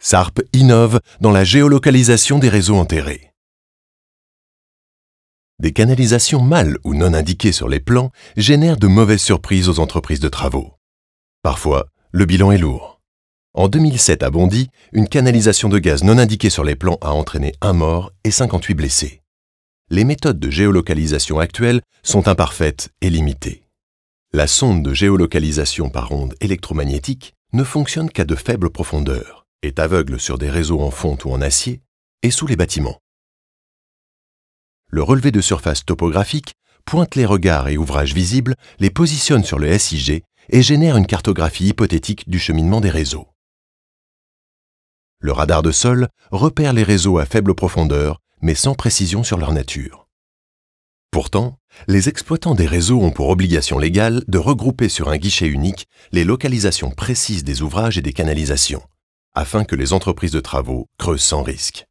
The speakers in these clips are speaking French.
Sarp innove dans la géolocalisation des réseaux enterrés. Des canalisations mal ou non indiquées sur les plans génèrent de mauvaises surprises aux entreprises de travaux. Parfois, le bilan est lourd. En 2007 à Bondy, une canalisation de gaz non indiquée sur les plans a entraîné 1 mort et 58 blessés. Les méthodes de géolocalisation actuelles sont imparfaites et limitées. La sonde de géolocalisation par ondes électromagnétiques ne fonctionne qu'à de faibles profondeurs, est aveugle sur des réseaux en fonte ou en acier et sous les bâtiments. Le relevé de surface topographique pointe les regards et ouvrages visibles, les positionne sur le SIG et génère une cartographie hypothétique du cheminement des réseaux. Le radar de sol repère les réseaux à faible profondeur, mais sans précision sur leur nature. Pourtant, les exploitants des réseaux ont pour obligation légale de regrouper sur un guichet unique les localisations précises des ouvrages et des canalisations, afin que les entreprises de travaux creusent sans risque.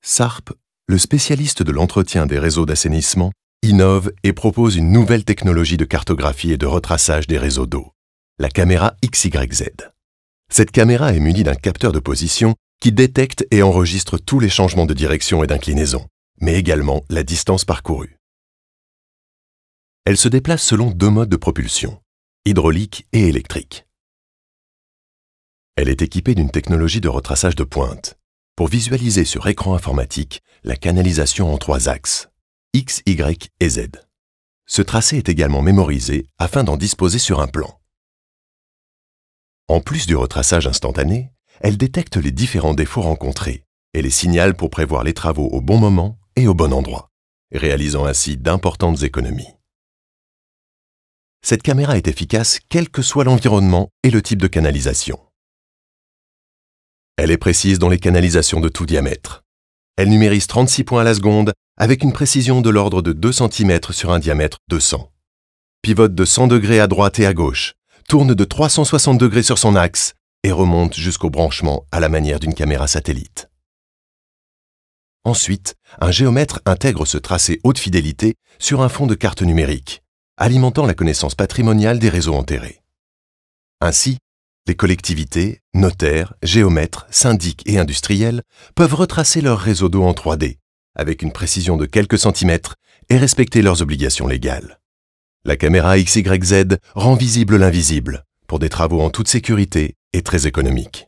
Sarp, le spécialiste de l'entretien des réseaux d'assainissement, innove et propose une nouvelle technologie de cartographie et de retraçage des réseaux d'eau, la caméra XYZ. Cette caméra est munie d'un capteur de position qui détecte et enregistre tous les changements de direction et d'inclinaison, mais également la distance parcourue. Elle se déplace selon 2 modes de propulsion, hydraulique et électrique. Elle est équipée d'une technologie de retraçage de pointe pour visualiser sur écran informatique la canalisation en 3 axes, X, Y et Z. Ce tracé est également mémorisé afin d'en disposer sur un plan. En plus du retraçage instantané, elle détecte les différents défauts rencontrés et les signale pour prévoir les travaux au bon moment et au bon endroit, réalisant ainsi d'importantes économies. Cette caméra est efficace quel que soit l'environnement et le type de canalisation. Elle est précise dans les canalisations de tout diamètre. Elle numérise 36 points à la seconde avec une précision de l'ordre de 2 cm sur un diamètre de 100. Pivote de 100 degrés à droite et à gauche, tourne de 360 degrés sur son axe et remonte jusqu'au branchement à la manière d'une caméra satellite. Ensuite, un géomètre intègre ce tracé haute fidélité sur un fond de carte numérique, alimentant la connaissance patrimoniale des réseaux enterrés. Ainsi, les collectivités, notaires, géomètres, syndics et industriels peuvent retracer leur réseau d'eau en 3D, avec une précision de quelques centimètres et respecter leurs obligations légales. La caméra XYZ rend visible l'invisible, pour des travaux en toute sécurité et très économiques.